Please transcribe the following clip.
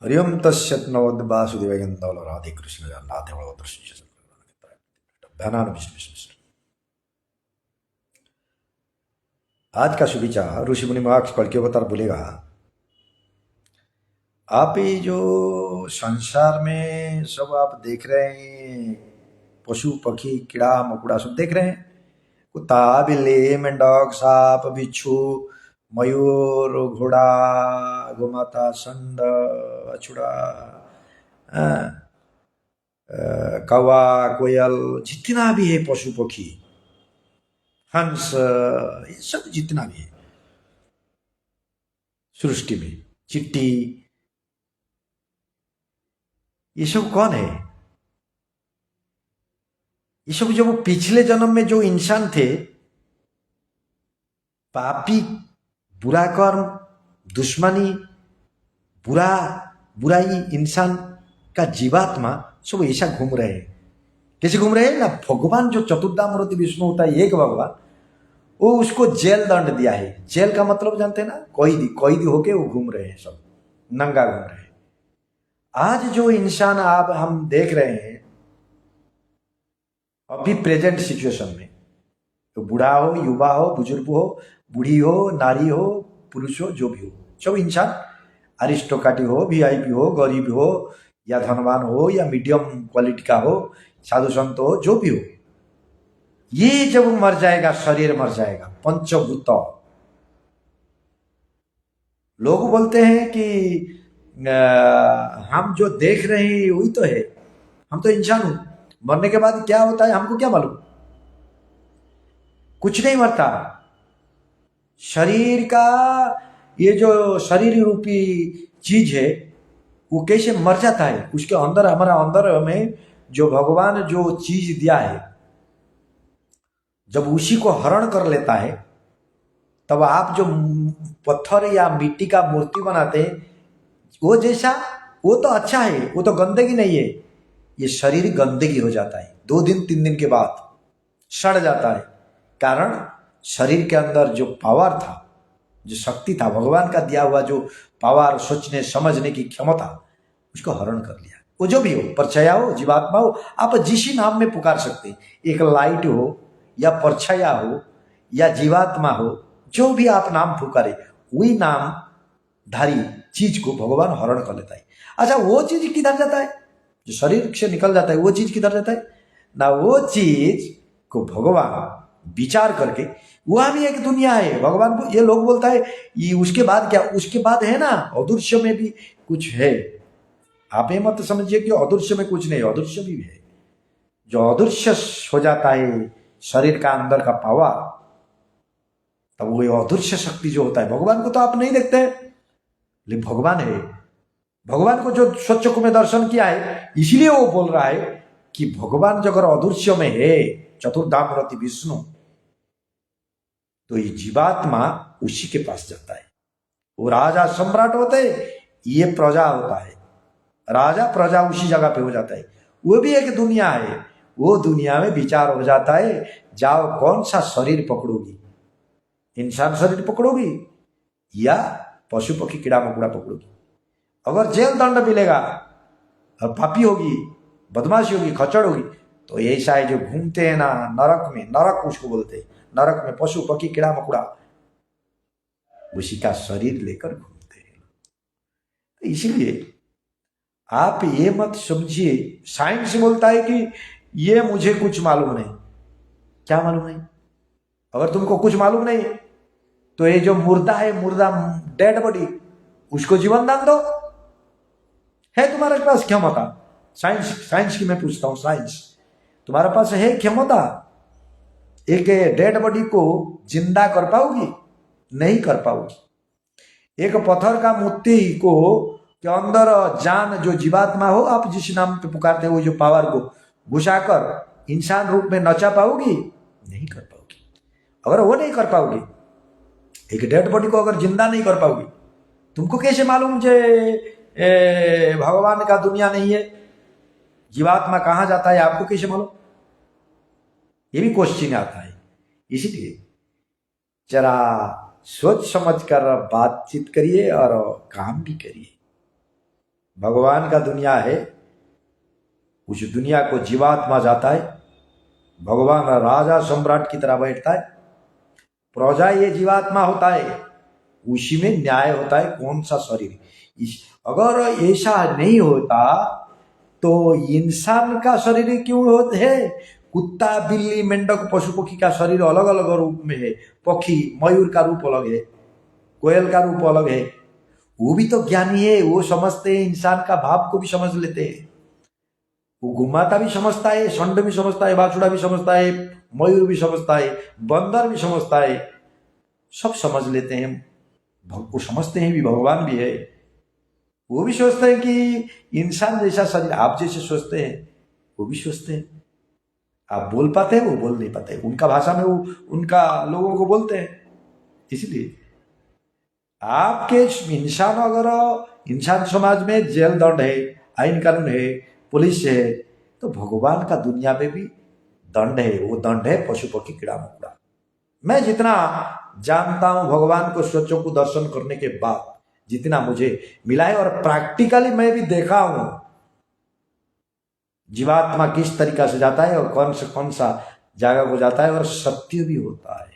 हरिओम तस्सत् नवद वासुदेव गंधवल राधे कृष्ण जगन्नाथ बलभद्र ध्यानान विष्णु विष्णु विष्णु। आज का सुविचार ऋषि मुनि मार्क्स पढ़ के अवतार बोलेगा। आप ये जो संसार में सब आप देख रहे हैं, पशु पक्षी कीड़ा मकुड़ा सब देख रहे हैं, कुत्ता बिल्ली मेंढक सांप बिच्छू मयूर घोड़ा गोमाता षंड अछुड़ा कौवा कोयल जितना भी है पशु पक्षी हंस ये सब जितना भी है सृष्टि में चिट्टी, ये सब कौन है? ये सब जो वो पिछले जन्म में जो इंसान थे, पापी, बुरा कर्म, दुश्मनी, बुराई इंसान का जीवात्मा सब ऐसा घूम रहे हैं। कैसे घूम रहे हैं ना? भगवान जो चतुर्धामूर्ति विष्णु होता है, एक भगवान, वो उसको जेल दंड दिया है। जेल का मतलब जानते हैं ना? कैदी होके वो घूम रहे हैं, सब नंगा घूम रहे हैं। आज जो इंसान आप हम देख रहे हैं अभी प्रेजेंट सिचुएशन में, तो बूढ़ा हो, युवा हो, बुजुर्ग हो, बूढ़ी हो, नारी हो, पुरुष हो, जो भी हो, सब इंसान अरिस्टोक्रेटिक हो, वीआईपी हो, गरीब हो या धनवान हो या मीडियम क्वालिटी का हो, साधु संत हो, जो भी हो, ये जब मर जाएगा, शरीर मर जाएगा, पंचभूत, लोग बोलते हैं कि हम जो देख रहे हैं वही तो है, हम तो इंसान हूं, मरने के बाद क्या होता है हमको क्या मालूम? कुछ नहीं मरता। शरीर का ये जो शरीर रूपी चीज है वो कैसे मर जाता है? उसके अंदर, हमारा अंदर में जो भगवान जो चीज दिया है, जब उसी को हरण कर लेता है, तब आप जो पत्थर या मिट्टी का मूर्ति बनाते हैं, वो जैसा, वो तो अच्छा है, वो तो गंदगी नहीं है। ये शरीर गंदगी हो जाता है 2 दिन 3 दिन के बाद, सड़ जाता है। कारण शरीर के अंदर जो पावर था, जो शक्ति था, भगवान का दिया हुआ जो पावर, सोचने समझने की क्षमता, उसको हरण कर लिया। वो जो भी हो, परछाया हो, जीवात्मा हो, आप जिस नाम में पुकार सकते हैं, एक लाइट हो या परछाया हो या जीवात्मा हो, जो भी आप नाम पुकारे, वही नाम धारी चीज को भगवान हरण कर लेता है। अच्छा, वो चीज किधर जाता है? जो शरीर से निकल जाता है, वो चीज किधर जाता है ना? वो चीज को भगवान विचार करके, वह भी एक दुनिया है भगवान को, ये लोग बोलता है ये उसके बाद क्या, उसके बाद है ना, अदृश्य में भी कुछ है। आप ये मत समझिए कि अदृश्य में कुछ नहीं, अदृश्य भी है। जो अदृश्य हो जाता है शरीर का अंदर का पावर, तब वो अदृश्य शक्ति जो होता है, भगवान को तो आप नहीं देखते, लेकिन भगवान है। भगवान को जो स्वच्छ में दर्शन किया है, इसलिए वो बोल रहा है कि भगवान जो अगर अदृश्य में है, चतुर्धामूर्ति विष्णु, तो ये जीवात्मा उसी के पास जाता है। वो राजा सम्राट होते, ये प्रजा होता है। राजा प्रजा उसी जगह पे हो जाता है। वो भी एक दुनिया है, वो दुनिया में विचार हो जाता है, जाओ कौन सा शरीर पकड़ोगी, इंसान शरीर पकड़ोगी या पशु पक्षी कीड़ा मकोड़ा पकड़ोगी? अगर जेल दंड मिलेगा, पापी होगी, बदमाशी होगी, खचड़ होगी, तो ऐसा है जो घूमते हैं ना नरक में, नरक उसको बोलते हैं, नरक में पशु पक्षी कीड़ा मकोड़ा उसी का शरीर लेकर घूमते हैं। तो इसलिए आप ये मत समझिए, साइंस बोलता है कि ये मुझे कुछ मालूम नहीं। क्या मालूम नहीं? अगर तुमको कुछ मालूम नहीं, तो ये जो मुर्दा है, मुर्दा डेड बॉडी, उसको जीवन दान दो। है तुम्हारे पास क्षमता? साइंस की मैं पूछता हूं, साइंस तुम्हारे पास है क्षमता एक डेड बॉडी को जिंदा कर पाओगी? नहीं कर पाओगी। एक पत्थर का मूर्ति को के अंदर जान जो जीवात्मा हो, आप जिस नाम पे पुकारते हो, जो पावर को घुसाकर इंसान रूप में नचा पाओगी? नहीं कर पाओगी। अगर वो नहीं कर पाओगी, एक डेड बॉडी को अगर जिंदा नहीं कर पाओगी, तुमको कैसे मालूम जे भगवान का दुनिया नहीं है, जीवात्मा कहां जाता है, आपको कैसे मालूम? ये भी क्वेश्चन आता है। इसीलिए जरा सोच समझ कर बातचीत करिए और काम भी करिए। भगवान का दुनिया है, उस दुनिया को जीवात्मा जाता है। भगवान राजा सम्राट की तरह बैठता है, प्रजा ये जीवात्मा होता है, उसी में न्याय होता है कौन सा शरीर। अगर ऐसा नहीं होता तो इंसान का शरीर क्यों होते है? कुत्ता, बिल्ली, मेंढक, पशु पक्षी का शरीर अलग अलग रूप में है। पक्षी, मयूर का रूप अलग है, कोयल का रूप अलग है। वो भी तो ज्ञानी है, वो समझते हैं, इंसान का भाव को भी समझ लेते हैं। वो घुमाता भी समझता है, षंड भी समझता है, बाछुड़ा भी समझता है, मयूर भी समझता है, बंदर भी समझता है, सब समझ लेते हैं। वो समझते हैं भी, भगवान भी है। वो भी सोचते हैं कि इंसान जैसा शरीर, आप जैसे सोचते हैं वो भी सोचते हैं। आप बोल पाते हैं, वो बोल नहीं पाते, उनका भाषा में वो उनका लोगों को बोलते हैं। इसलिए आपके इंसान, अगर इंसान समाज में जेल दंड है, आईन कानून है, पुलिस है, तो भगवान का दुनिया में भी दंड है। वो दंड है पशु पक्षी कीड़ा मकोड़ा। मैं जितना जानता हूं भगवान को स्वच्छों को दर्शन करने के बाद, जितना मुझे मिला है, और प्रैक्टिकली मैं भी देखा हूं जीवात्मा किस तरीका से जाता है और कौन सा जगह को जाता है, और सत्य भी होता है।